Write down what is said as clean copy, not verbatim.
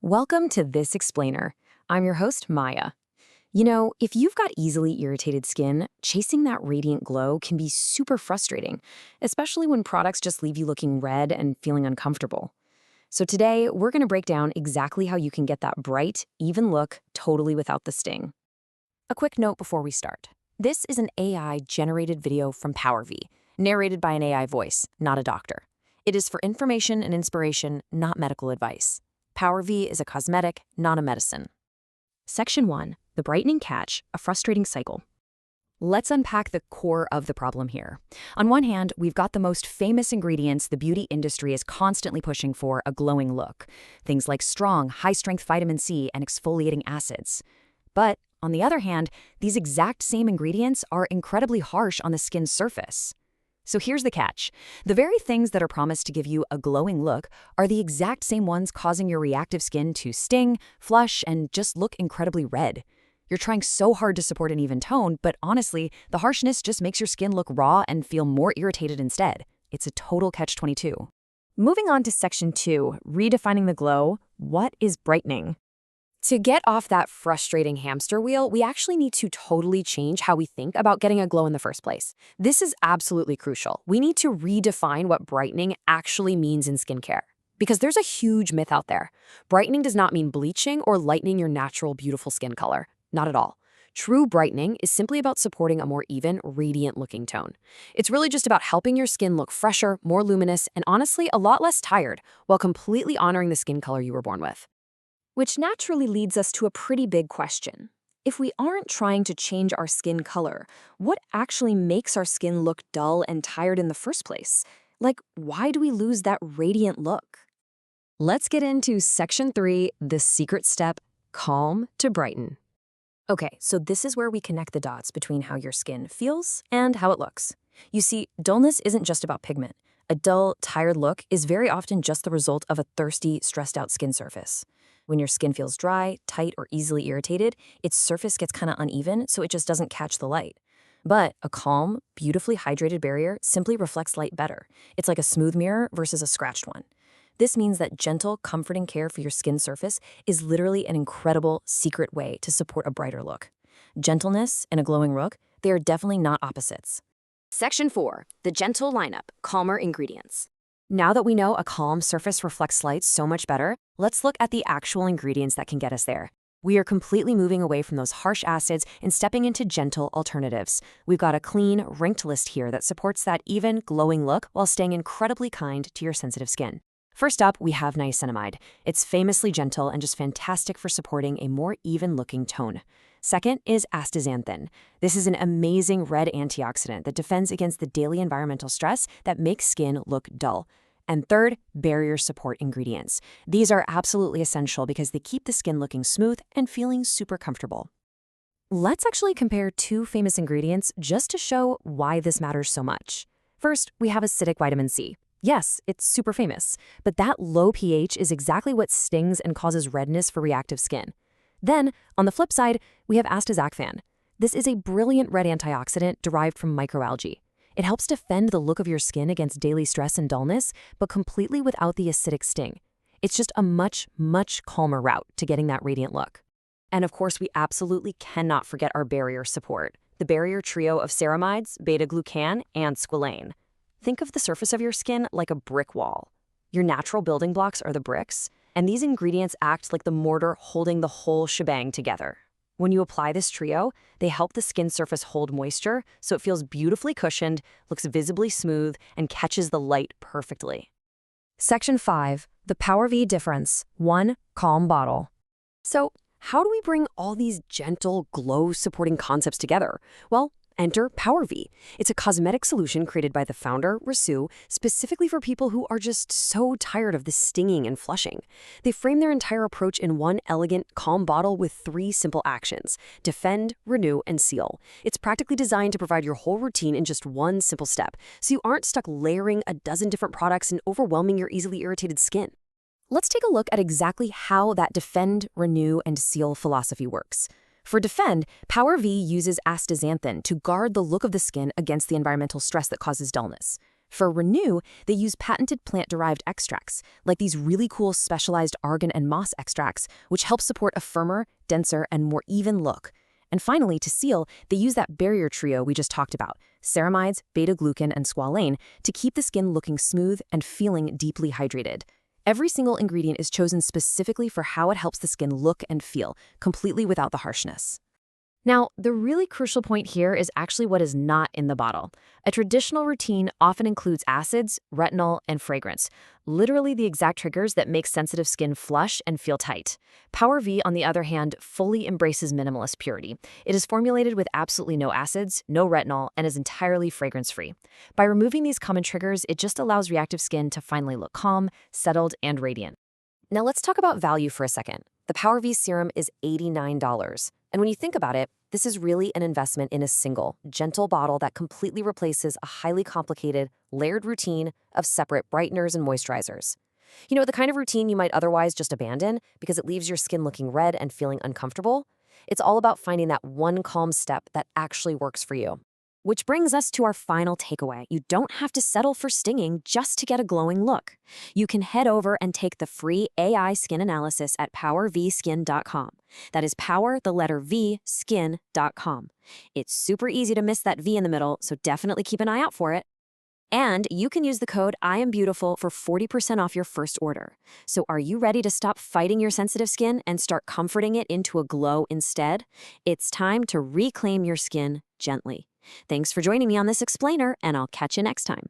Welcome to This Explainer. I'm your host, Maya. You know, if you've got easily irritated skin, chasing that radiant glow can be super frustrating, especially when products just leave you looking red and feeling uncomfortable. So today, we're going to break down exactly how you can get that bright, even look totally without the sting. A quick note before we start. This is an AI-generated video from PowerV, narrated by an AI voice, not a doctor. It is for information and inspiration, not medical advice. PowerV is a cosmetic, not a medicine. Section 1. The brightening catch, a frustrating cycle. Let's unpack the core of the problem here. On one hand, we've got the most famous ingredients the beauty industry is constantly pushing for a glowing look. Things like strong, high-strength vitamin C and exfoliating acids. But, on the other hand, these exact same ingredients are incredibly harsh on the skin's surface. So here's the catch. The very things that are promised to give you a glowing look are the exact same ones causing your reactive skin to sting, flush, and just look incredibly red. You're trying so hard to support an even tone, but honestly, the harshness just makes your skin look raw and feel more irritated instead. It's a total catch-22. Moving on to Section 2, redefining the glow, what is brightening? To get off that frustrating hamster wheel, we actually need to totally change how we think about getting a glow in the first place. This is absolutely crucial. We need to redefine what brightening actually means in skincare. Because there's a huge myth out there. Brightening does not mean bleaching or lightening your natural, beautiful skin color. Not at all. True brightening is simply about supporting a more even, radiant-looking tone. It's really just about helping your skin look fresher, more luminous, and honestly, a lot less tired, while completely honoring the skin color you were born with. Which naturally leads us to a pretty big question. If we aren't trying to change our skin color, what actually makes our skin look dull and tired in the first place? Like, why do we lose that radiant look? Let's get into Section 3, the secret step, calm to brighten. Okay, so this is where we connect the dots between how your skin feels and how it looks. You see, dullness isn't just about pigment. A dull, tired look is very often just the result of a thirsty, stressed-out skin surface. When your skin feels dry, tight, or easily irritated, its surface gets kind of uneven, so it just doesn't catch the light. But a calm, beautifully hydrated barrier simply reflects light better. It's like a smooth mirror versus a scratched one. This means that gentle, comforting care for your skin surface is literally an incredible, secret way to support a brighter look. Gentleness and a glowing look, they are definitely not opposites. Section 4. The gentle lineup, calmer ingredients. Now that we know a calm surface reflects light so much better, let's look at the actual ingredients that can get us there. We are completely moving away from those harsh acids and stepping into gentle alternatives. We've got a clean, ranked list here that supports that even, glowing look while staying incredibly kind to your sensitive skin. First up, we have niacinamide. It's famously gentle and just fantastic for supporting a more even-looking tone. Second is astaxanthin. This is an amazing red antioxidant that defends against the daily environmental stress that makes skin look dull. And third, barrier support ingredients. These are absolutely essential because they keep the skin looking smooth and feeling super comfortable. Let's actually compare two famous ingredients just to show why this matters so much. First, we have acidic vitamin C. Yes, it's super famous, but that low pH is exactly what stings and causes redness for reactive skin. Then, on the flip side, we have astaxanthin. This is a brilliant red antioxidant derived from microalgae. It helps defend the look of your skin against daily stress and dullness, but completely without the acidic sting. It's just a much, much calmer route to getting that radiant look. And of course, we absolutely cannot forget our barrier support, the barrier trio of ceramides, beta-glucan, and squalane. Think of the surface of your skin like a brick wall. Your natural building blocks are the bricks, and these ingredients act like the mortar holding the whole shebang together. When you apply this trio, they help the skin surface hold moisture so it feels beautifully cushioned, looks visibly smooth, and catches the light perfectly. Section 5. The PowerV difference. 1. Calm bottle. So, how do we bring all these gentle, glow-supporting concepts together? Well, enter PowerV. It's a cosmetic solution created by the founder, Rasu, specifically for people who are just so tired of the stinging and flushing. They frame their entire approach in one elegant, calm bottle with 3 simple actions: defend, renew, and seal. It's practically designed to provide your whole routine in just one simple step, so you aren't stuck layering a dozen different products and overwhelming your easily irritated skin. Let's take a look at exactly how that defend, renew, and seal philosophy works. For defend, PowerV uses astaxanthin to guard the look of the skin against the environmental stress that causes dullness. For Renew, they use patented plant-derived extracts, like these really cool specialized argan and moss extracts, which help support a firmer, denser, and more even look. And finally, to seal, they use that barrier trio we just talked about, ceramides, beta-glucan, and squalane, to keep the skin looking smooth and feeling deeply hydrated. Every single ingredient is chosen specifically for how it helps the skin look and feel, completely without the harshness. Now, the really crucial point here is actually what is not in the bottle. A traditional routine often includes acids, retinol, and fragrance, literally the exact triggers that make sensitive skin flush and feel tight. PowerV, on the other hand, fully embraces minimalist purity. It is formulated with absolutely no acids, no retinol, and is entirely fragrance-free. By removing these common triggers, it just allows reactive skin to finally look calm, settled, and radiant. Now let's talk about value for a second. The PowerV serum is $89. And when you think about it, this is really an investment in a single, gentle bottle that completely replaces a highly complicated, layered routine of separate brighteners and moisturizers. You know, the kind of routine you might otherwise just abandon because it leaves your skin looking red and feeling uncomfortable. It's all about finding that one calm step that actually works for you. Which brings us to our final takeaway. You don't have to settle for stinging just to get a glowing look. You can head over and take the free AI skin analysis at powervskin.com. That is power, the letter V, skin.com. It's super easy to miss that V in the middle, so definitely keep an eye out for it. And you can use the code IAMBEAUTIFUL for 40% off your first order. So are you ready to stop fighting your sensitive skin and start comforting it into a glow instead? It's time to reclaim your skin gently. Thanks for joining me on this explainer, and I'll catch you next time.